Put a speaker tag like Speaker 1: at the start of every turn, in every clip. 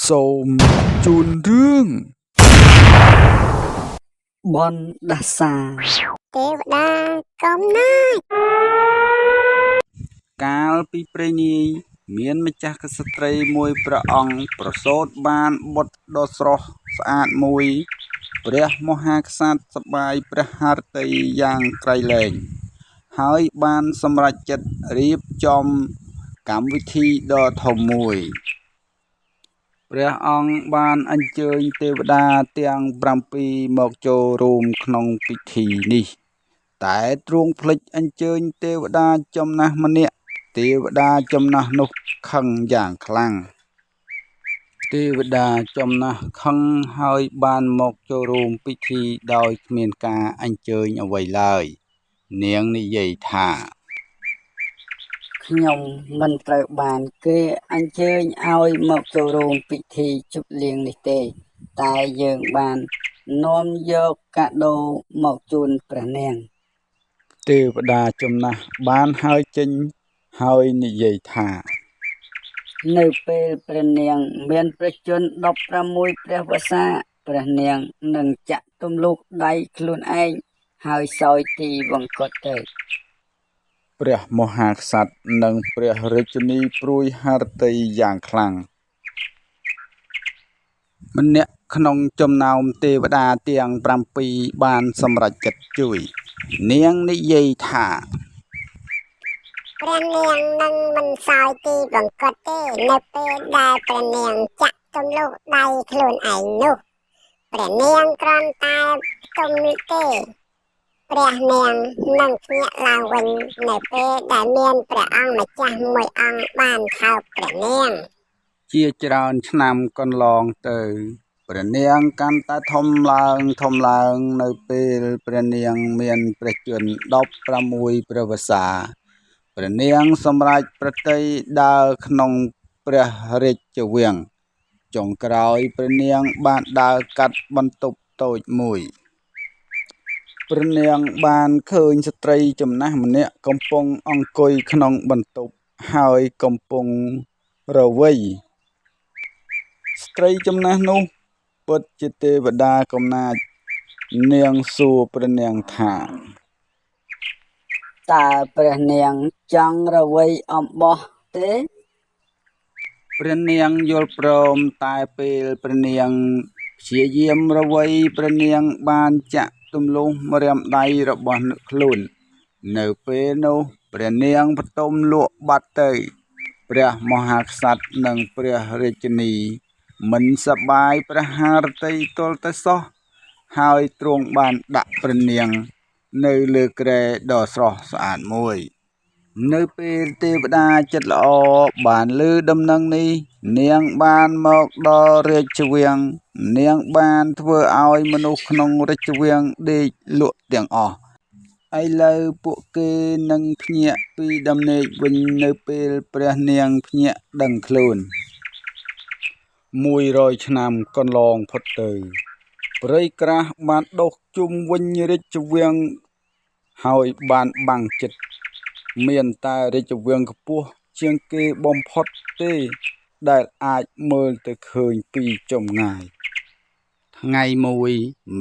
Speaker 1: សូមជូនរឿង
Speaker 2: បណ្ដាសា
Speaker 3: ទេវតាកំណាច
Speaker 1: កាលពីព្រេងនាយមានម្ចាស់ក្សត្រីមួយព្រះអង្គប្រសូតបានបុត្រដ៏ស្រស់ស្អាតមួយព្រះមហាក្សត្រសប្បាយព្រះハរតីយ៉ាងក្រៃលែងហើយបានសម្រេចចិត្តរៀបចំកម្មវិធីដ៏ធំមួយព្រះអង្គបានអញ្ជើញទេវតាទាំង7មកចូលរួមក្នុងពិធីនេះតែទ្រង់ភ្លេចអញ្ជើញទេវតាចំណាស់ម្នាក់ទេវតាចំណាស់នោះខឹងយ៉ាងខ្លាំងទេវតាចំណាស់ខឹងហើយបានមកចូលរួមពិធីដោយគ្មានការអញ្ជើញអ្វីឡើយនាងនិយាយថា
Speaker 2: ខ្ញុំមិនត្រូវបានគេអញ្ជើញឲ្យមកចូលរួមពិធីជប់លៀងនេះទេតែយើងបាននាំយកកាដូមកជូនព្រះនាង
Speaker 1: ទេវតាចំណាស់បានហើរចេញហើយនិយាយថា
Speaker 2: នៅពេលព្រះនាងមានព្រះជន្ម16ព្រះវស្សាព្រះនាងនឹងចាក់ទម្លុះដៃខ្លួនឯងហើយសោយទីវង្គតទៅ
Speaker 1: ព្រះមហាក្សត្រនិងព្រះរាជិនីព្រួយハរតីយ៉ាងខ្លាំងម្នាក់ក្នុងចំណោមទេវតាទាំង7បានសម្រេចចិត្តជួយនាងនិយាយថា
Speaker 3: ព្រះនាងនឹងមិនសោយទីវង្គតទេនៅពេលដែលព្រះនាងចាក់ទម្លុះដៃខ្លួនឯងនោះព្រះនាងគ្រាន់តែទុំទេព្រះនាងនឹងភ្ញាក់ឡើងវិញនៅពេលដែលមានព្រះអង្គម្ចាស់មួយអង្គបានថោកព្រះនាង
Speaker 1: ជាច្រើនឆ្នាំកន្លងទៅព្រះនាងកាន់តែធំឡើងនៅពេលព្រះនាងមានព្រះជន្ម16ព្រះវស្សាព្រះនាងសម្រេចប្រតិដើរក្នុងព្រះរាជវាំងចុងក្រោយព្រះនាងបានដើរកាត់បន្ទប់តូចមួយព្រះនាងបានឃើញស្ត្រីចំណាស់ម្នាក់កំពុងអង្គុយក្នុងបន្ទប់ហើយកំពុងរវៃស្ត្រីចំណាស់នោះពិតជាទេវតាកំណាចនាងសួរព្រះនាងថា
Speaker 2: តើព្រះនាងចង់រវៃអំបោះទេ
Speaker 1: ព្រះនាងយល់ព្រមតែពេលព្រះនាងព្យាយាមរវៃព្រះនាងបានចាក់ទម្លុះម្រាមដៃរបស់ខ្លួននៅពេលនោះព្រះនាងបន្ទំលក់បាត់ទៅព្រះមហាក្សត្រនិងព្រះរាជិនីមិនសប្បាយព្រះハរតីទល់តែសោះហើយទ្រង់បានដាក់ព្រះនាងនៅលើគ្រែដ៏ស្រស់ស្អាតមួយនៅពេលទេវតាចិត្តល្អបានឮដំណឹងនេះនាងបានមកដល់រាជវាំងនាងបានធ្វើឲ្យមនុស្សក្នុងរាជវាំងដេកលក់ទាំងអស់ឥឡូវពួកគេនឹងភ្ញាក់ពីដំណេកវិញនៅពេលព្រះនាងភ្ញាក់ដឹងខ្លួន100ឆ្នាំកន្លងផុតទៅព្រៃក្រាស់បានដុះជុំវិញរាជវាំងហើយបានបាំងជិតមានតែរាជវាំងខ្ពស់ជាងគេបំផុតទេដែលអាចមើលទៅឃើញពីចម្ងាយថ្ងៃមួយ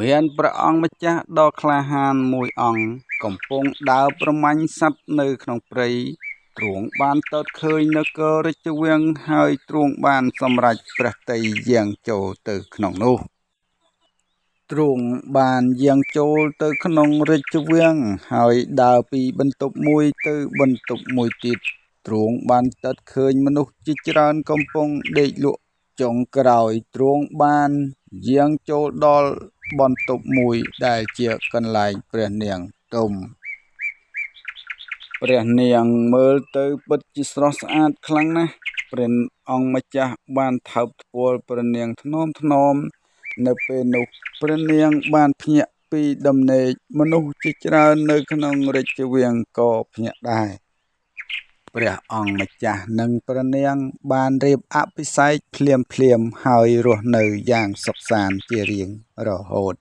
Speaker 1: មានព្រះអង្គម្ចាស់ដ៏ក្លាហានមួយអង្គកំពុងដើរប្រមាញ់សត្វនៅក្នុងព្រៃទ្រង់បានទតឃើញនគររាជវាំងហើយទ្រង់បានសម្រេចព្រះទ័យយាងចូលទៅក្នុងនោះទ្រង់បានយាងចូលទៅក្នុងរាជវាំងហើយដើរពីបន្ទប់មួយទៅបន្ទប់មួយទៀតទ្រង់បានទតឃើញមនុស្សជាច្រើនកំពុងដេកលក់ចុងក្រោយទ្រង់បានយាងចូលដល់បន្ទប់មួយដែលជាកន្លែងព្រះនាងទុំព្រះនាងមើលទៅពិតជាស្រស់ស្អាតខ្លាំងណាស់ព្រះអង្គម្ចាស់បានថើបថ្ពាល់ព្រះនាងថ្នមនៅពេលនោះព្រះនាងបានភ្ញាក់ពីដំណេកមនុស្សជាច្រើននៅក្នុងរាជវាំងក៏ភ្ញាក់ដែរព្រះអង្គម្ចាស់និងព្រះនាងបានរៀបអភិសេកភ្លាមហើយរស់នៅយ៉ាងសុខសាន្តជារៀងរហូត